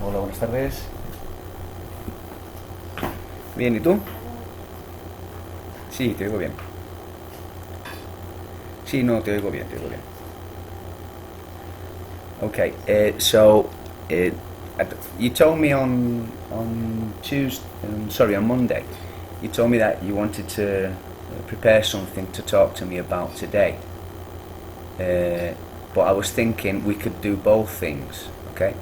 Hola, buenas tardes. Bien, ¿y tú? Sí, te oigo bien. Sí, no, te oigo bien, te oigo bien. Okay, uh, you told me on Tuesday, sorry, on Monday, you told me that you wanted to prepare something to talk to me about today. Uh, but I was thinking we could do both things. Okay,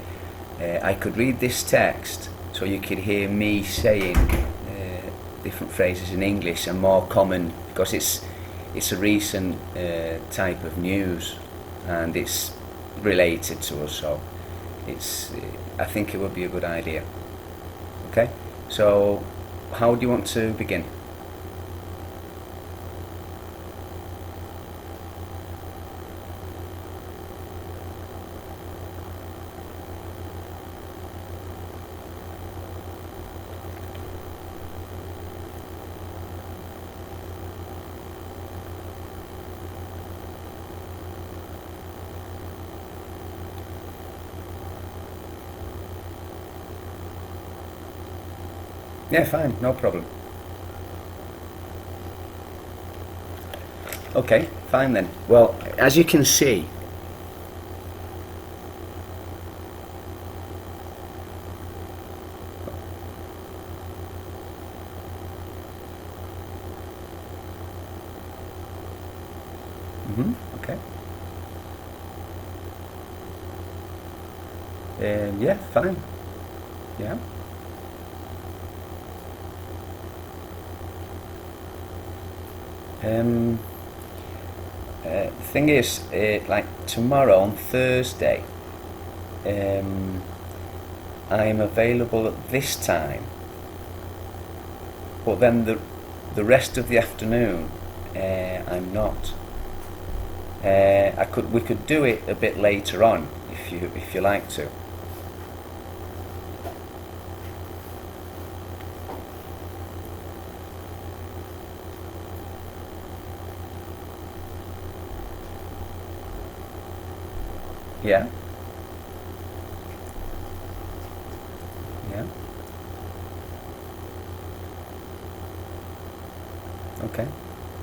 I could read this text so you could hear me saying different phrases in English and more common because it's a recent type of news and it's related to us, so it's I think it would be a good idea. Okay, so how do you want to begin? Yeah, fine, no problem. Okay, fine then. Well, as you can see, okay. Yeah, fine. Yeah. Um, the thing is, like tomorrow on Thursday, um, I'm available at this time, but then the rest of the afternoon, I'm not. We could do it a bit later on if you like to. Yeah. Yeah. Okay.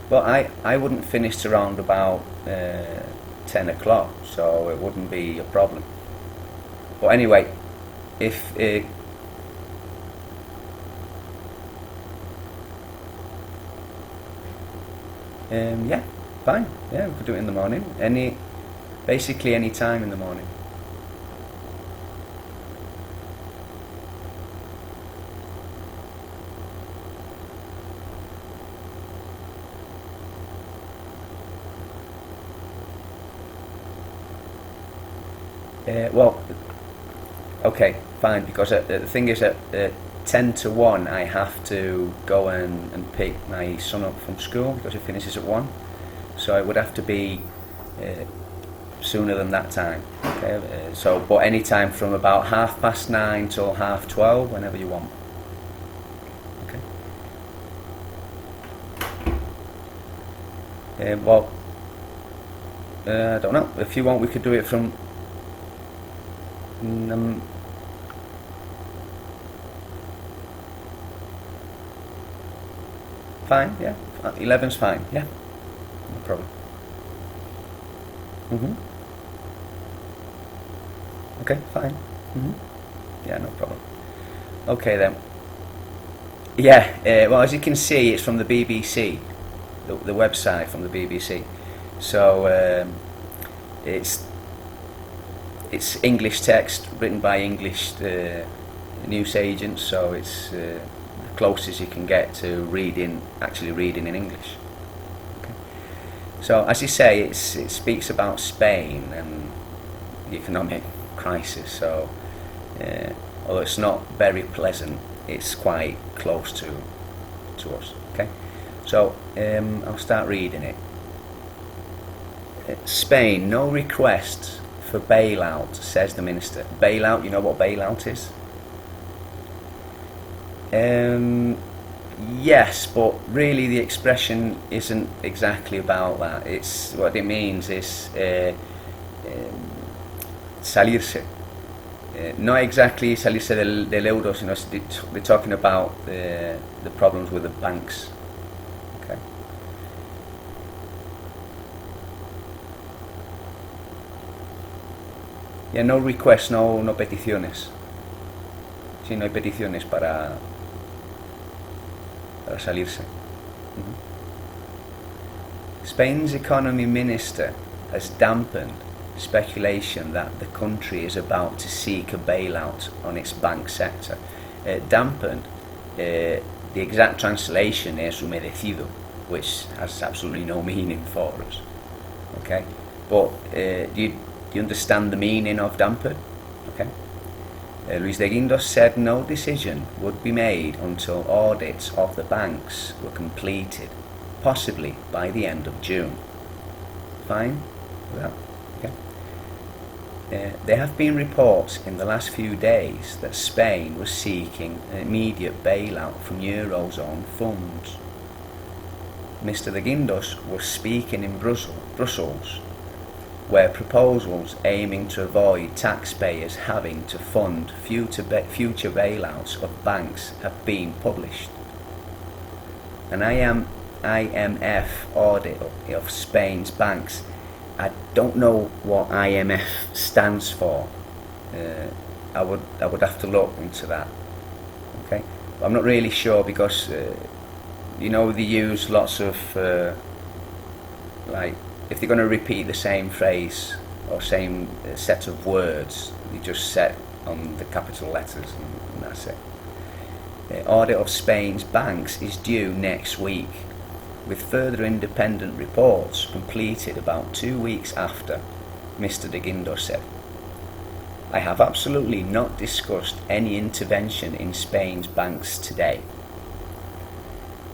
Well, I wouldn't finish around about 10 o'clock, so it wouldn't be a problem. But anyway, if yeah, fine. Yeah, we could do it in the morning. Basically any time in the morning. Well, okay, fine. Because the thing is, at 10 to 1, I have to go and pick my son up from school because he finishes at 1. So it would have to be uh, sooner than that time. Okay, but any time from about 9:30 till 12:30, whenever you want. Okay. Well, I don't know. If you want, we could do it from. Um, Fine. Yeah. 11's fine. Yeah. No problem. Mhm. Okay. Fine. Mhm. Yeah. No problem. Okay then. Yeah. Well, as you can see, it's from the BBC, the website from the BBC. So it's it's English text written by English news agents, so it's the closest you can get to actually reading in English. Okay. So as you say, it speaks about Spain and the economic crisis. So although it's not very pleasant, it's quite close to us. Okay. So I'll start reading it. Spain, no request for bailout, says the minister. Bailout, you know what bailout is? Yes, but really the expression isn't exactly about that. What it means is salirse. not exactly salirse del euro, sino they're talking about the problems with the banks. Okay. Yeah, no requests, no peticiones. Sí, no hay peticiones para salirse. Spain's economy minister has dampened speculation that the country is about to seek a bailout on its bank sector. Dampened, the exact translation is humedecido, which has absolutely no meaning for us. Okay, but do you understand the meaning of dampened? Okay. Luis de Guindos said no decision would be made until audits of the banks were completed, possibly by the end of June. Fine? Well, okay. There have been reports in the last few days that Spain was seeking an immediate bailout from Eurozone funds. Mr. de Guindos was speaking in Brussels, where proposals aiming to avoid taxpayers having to fund future bailouts of banks have been published. An IMF audit of Spain's banks. I don't know what IMF stands for. I would have to look into that. Okay, but I'm not really sure because they use lots of like if they're going to repeat the same phrase or same set of words, they just set on the capital letters and that's it. The audit of Spain's banks is due next week, with further independent reports completed about 2 weeks after, Mr. de Guindos said. I have absolutely not discussed any intervention in Spain's banks today.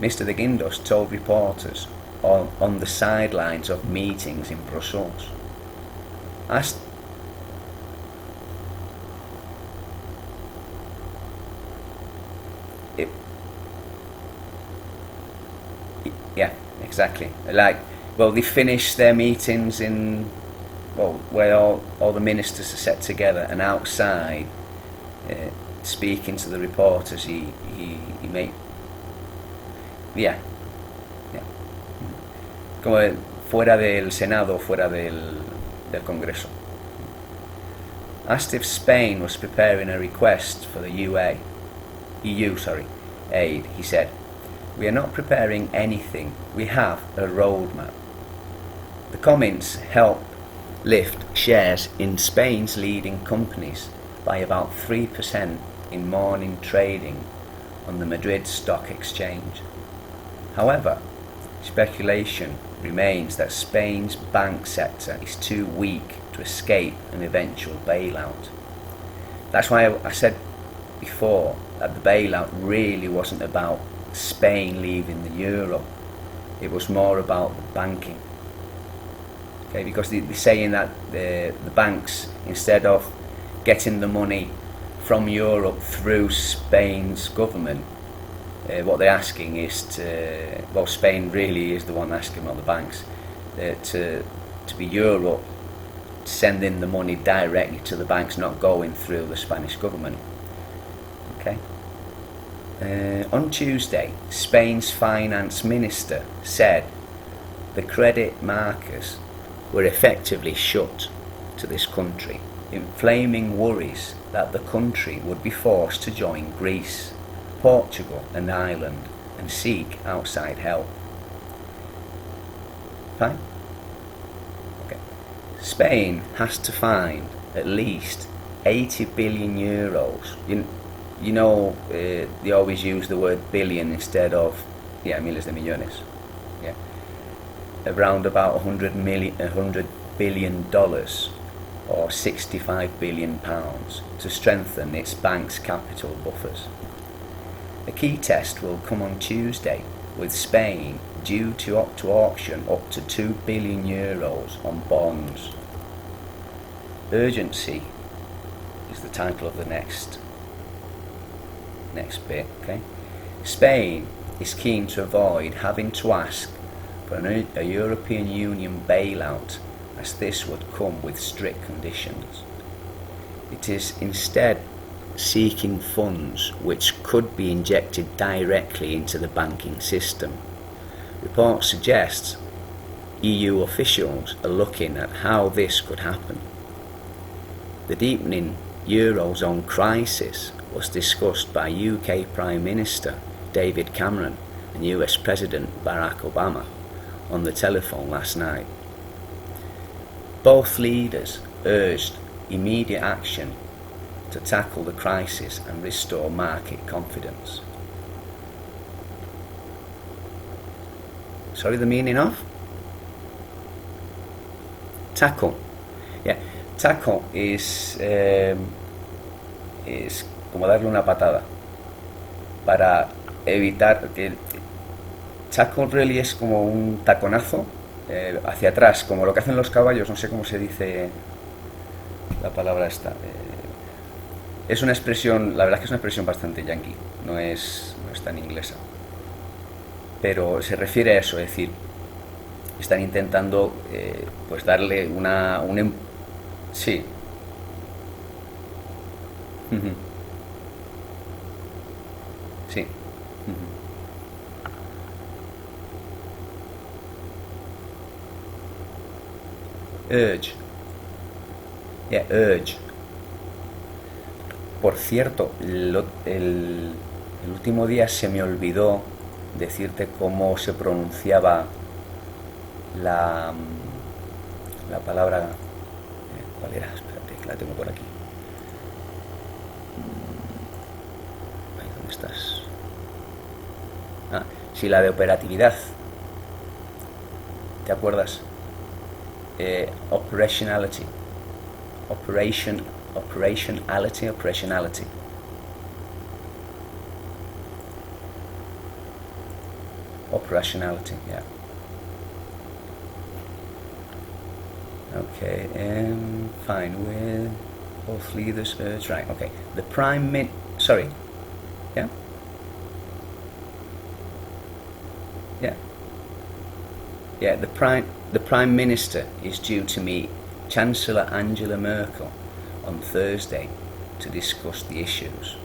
Mr. de Guindos told reporters on the sidelines of meetings in Brussels. Yeah, exactly. They finish their meetings where all the ministers are set together, and outside, speaking to the reporters, he made, como fuera del Senado, fuera del Congreso. Asked if Spain was preparing a request for the EU aid, he said, "We are not preparing anything. We have a roadmap." The comments help lift shares in Spain's leading companies by about 3% in morning trading on the Madrid Stock Exchange. However, speculation remains that Spain's bank sector is too weak to escape an eventual bailout. That's why I said before that the bailout really wasn't about Spain leaving the euro. It was more about the banking. Okay, because they're saying that the banks, instead of getting the money from Europe through Spain's government, what they're asking is Spain really is the one asking all the banks to be Europe sending the money directly to the banks, not going through the Spanish government. Okay. On Tuesday, Spain's finance minister said the credit markets were effectively shut to this country, inflaming worries that the country would be forced to join Greece, Portugal and Ireland and seek outside help. Fine? Okay. Spain has to find at least 80 billion euros. They always use the word billion instead of miles de millones. Yeah. Around about $100 billion or 65 billion pounds to strengthen its bank's capital buffers. A key test will come on Tuesday, with Spain due to auction up to 2 billion euros on bonds. Urgency is the title of the next bit. Okay, Spain is keen to avoid having to ask for a European Union bailout, as this would come with strict conditions. It is instead seeking funds which could be injected directly into the banking system. Report suggests EU officials are looking at how this could happen. The deepening Eurozone crisis was discussed by UK Prime Minister David Cameron and US President Barack Obama on the telephone last night. Both leaders urged immediate action to tackle the crisis and restore market confidence. Sorry, the meaning of? Tackle. Yeah, tackle is como darle una patada para evitar que tackle really es como un taconazo hacia atrás, como lo que hacen los caballos, no sé cómo se dice la palabra esta. Es una expresión, la verdad es que es una expresión bastante yankee, no es tan inglesa. Pero se refiere a eso, es decir, están intentando pues darle sí. Sí. Urge. Yeah, urge. Por cierto, el último día se me olvidó decirte cómo se pronunciaba la palabra. ¿Cuál era? Espérate, que la tengo por aquí. ¿Dónde estás? Ah, sí, la de operatividad. ¿Te acuerdas? Operationality. Operationality. Operationality, yeah. Okay, fine. With both leaders urge, right? Okay. The sorry. Yeah. Yeah. Yeah. The Prime Minister is due to meet Chancellor Angela Merkel on Thursday to discuss the issues.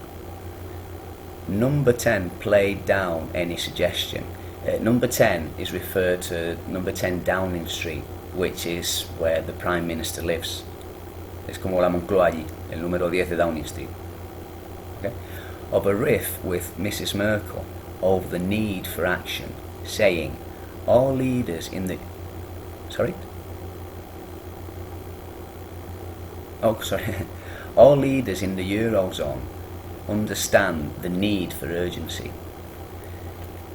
Number 10 played down any suggestion. Number 10 is referred to number 10 Downing Street, which is where the Prime Minister lives. Es como la Moncloa allí, el número 10 de Downing Street. Okay? Of a riff with Mrs. Merkel over the need for action, saying all leaders in the... Sorry? Oh, sorry. All leaders in the Eurozone understand the need for urgency.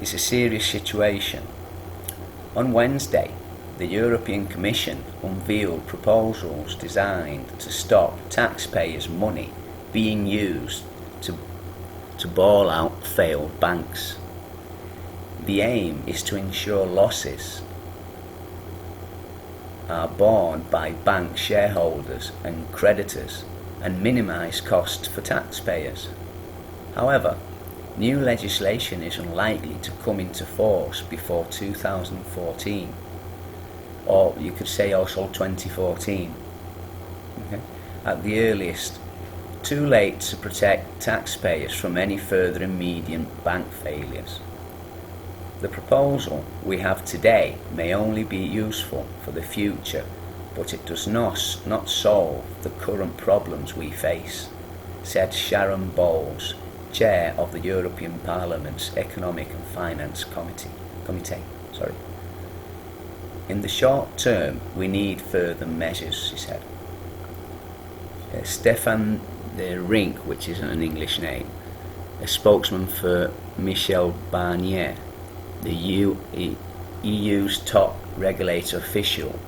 It's a serious situation. On Wednesday, the European Commission unveiled proposals designed to stop taxpayers' money being used to bail out failed banks. The aim is to ensure losses are borne by bank shareholders and creditors and minimise costs for taxpayers. However, new legislation is unlikely to come into force before 2014, or you could say also 2014. Okay? At the earliest, too late to protect taxpayers from any further immediate bank failures. The proposal we have today may only be useful for the future, but it does not solve the current problems we face, said Sharon Bowles, Chair of the European Parliament's Economic and Finance Committee. In the short term, we need further measures, she said. Stefan de Rink, which is an English name, a spokesman for Michel Barnier, the EU's top regulator official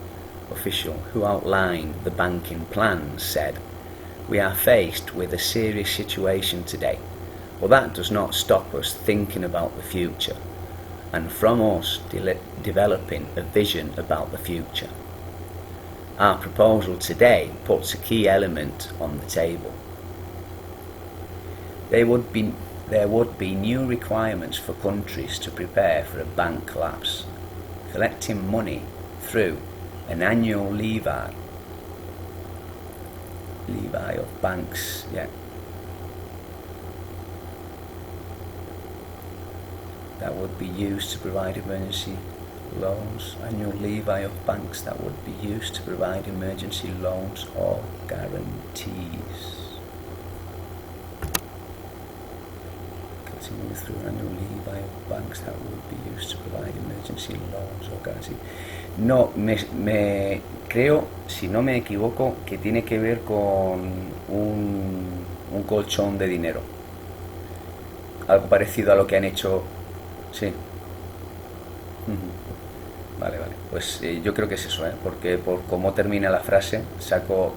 who outlined the banking plans, said, "We are faced with a serious situation today, but that does not stop us thinking about the future, and from us developing a vision about the future. Our proposal today puts a key element on the table. There would be new requirements for countries to prepare for a bank collapse, collecting money through an annual levy Levy of banks, yeah. That would be used to provide emergency loans. Annual levy of banks that would be used to provide emergency loans or guarantees. Continue through annual levy of banks that would be used to provide emergency loans or guarantees. No, me creo, si no me equivoco, que tiene que ver con un colchón de dinero. Algo parecido a lo que han hecho. Sí. Vale, pues yo creo que es eso, porque por cómo termina la frase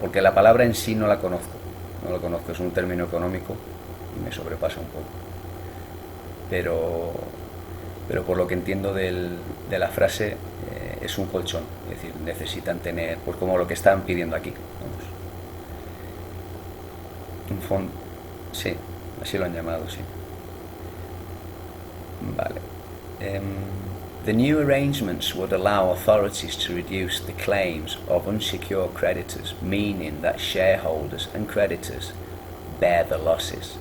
porque la palabra en sí no la conozco, es un término económico y me sobrepasa un poco, pero por lo que entiendo de la frase, es un colchón, es decir, necesitan tener, pues como lo que están pidiendo aquí, vamos. Un fondo, sí, así lo han llamado, sí. Vale. The new arrangements would allow authorities to reduce the claims of unsecured creditors, meaning that shareholders and creditors bear the losses,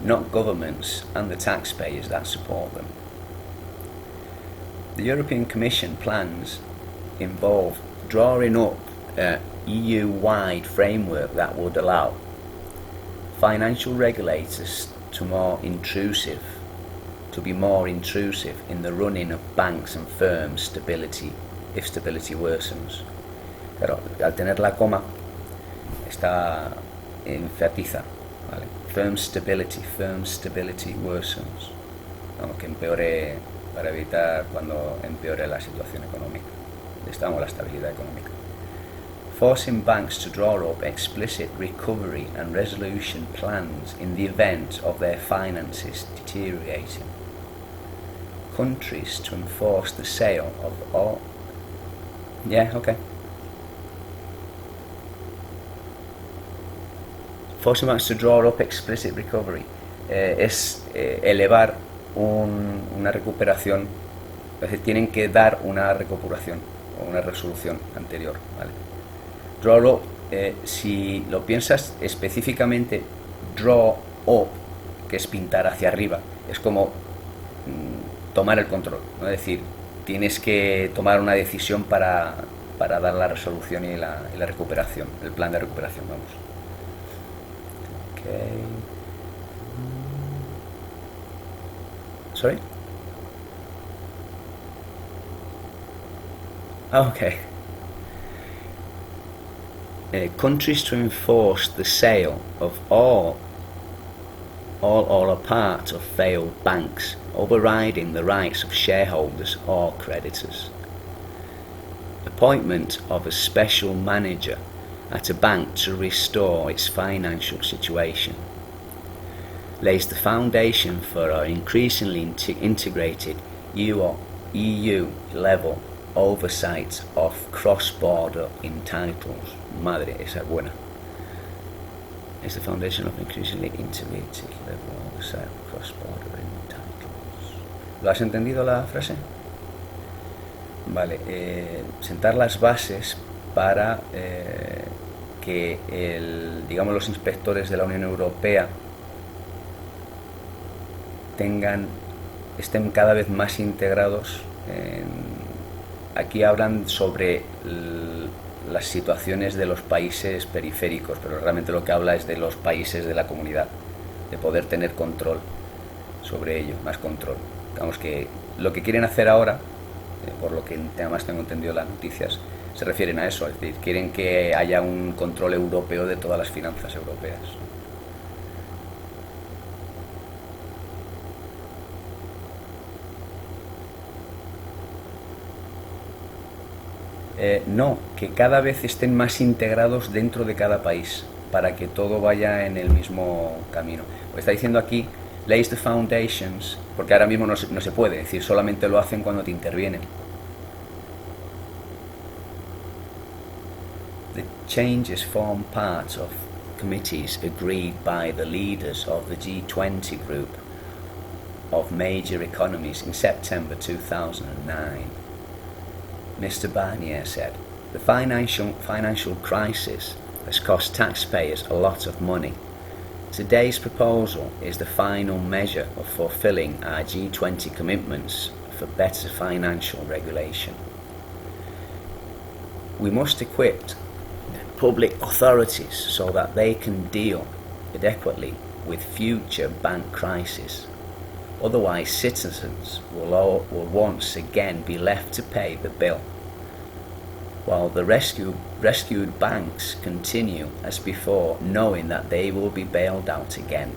not governments and the taxpayers that support them. The European Commission plans involve drawing up a EU-wide framework that would allow financial regulators to be more intrusive in the running of banks and firms' stability if stability worsens. Pero al tener la coma está enfatiza, ¿vale? Firm stability worsens. Vamos, que empeore, para evitar cuando empeore la situación económica. Estamos la estabilidad económica. Forcing banks to draw up explicit recovery and resolution plans in the event of their finances deteriorating. Countries to enforce the sale of all. Yeah, okay. Forcing banks to draw up explicit recovery es elevar una recuperación, es decir, tienen que dar una recuperación o una resolución anterior, ¿vale? Draw up, si lo piensas específicamente, draw up, que es pintar hacia arriba, es como tomar el control, ¿no? Es decir, tienes que tomar una decisión para dar la resolución y la recuperación, el plan de recuperación, vamos. Okay. Sorry? Okay. Countries to enforce the sale of all or a part of failed banks, overriding the rights of shareholders or creditors. Appointment of a special manager at a bank to restore its financial situation. Lays the foundation for an increasingly integrated EU-level oversight of cross-border entitlements. Madre, esa es buena. Is the foundation of increasingly integrated level oversight of cross-border entitlements. ¿Lo has entendido la frase? Vale, sentar las bases para que los inspectores de la Unión Europea estén cada vez más integrados. Aquí hablan sobre las situaciones de los países periféricos, pero realmente lo que habla es de los países de la comunidad, de poder tener control sobre ello, más control. Digamos que lo que quieren hacer ahora, por lo que además tengo entendido las noticias, se refieren a eso, es decir, quieren que haya un control europeo de todas las finanzas europeas. No, que cada vez estén más integrados dentro de cada país, para que todo vaya en el mismo camino. Está diciendo aquí, lays the foundations, porque ahora mismo no se puede, es decir, solamente lo hacen cuando te intervienen. The changes form part of committees agreed by the leaders of the G20 group of major economies in September 2009. Mr. Barnier said, the financial crisis has cost taxpayers a lot of money. Today's proposal is the final measure of fulfilling our G20 commitments for better financial regulation. We must equip public authorities so that they can deal adequately with future bank crises. Otherwise, citizens will once again be left to pay the bill, while the rescued banks continue as before, knowing that they will be bailed out again.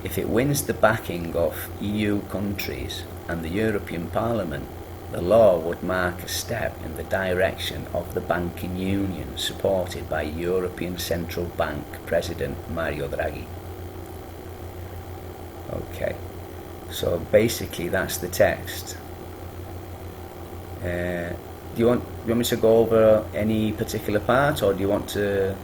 If it wins the backing of EU countries and the European Parliament, the law would mark a step in the direction of the banking union supported by European Central Bank President Mario Draghi. Okay, so basically that's the text. Do you want me to go over any particular part, or do you want to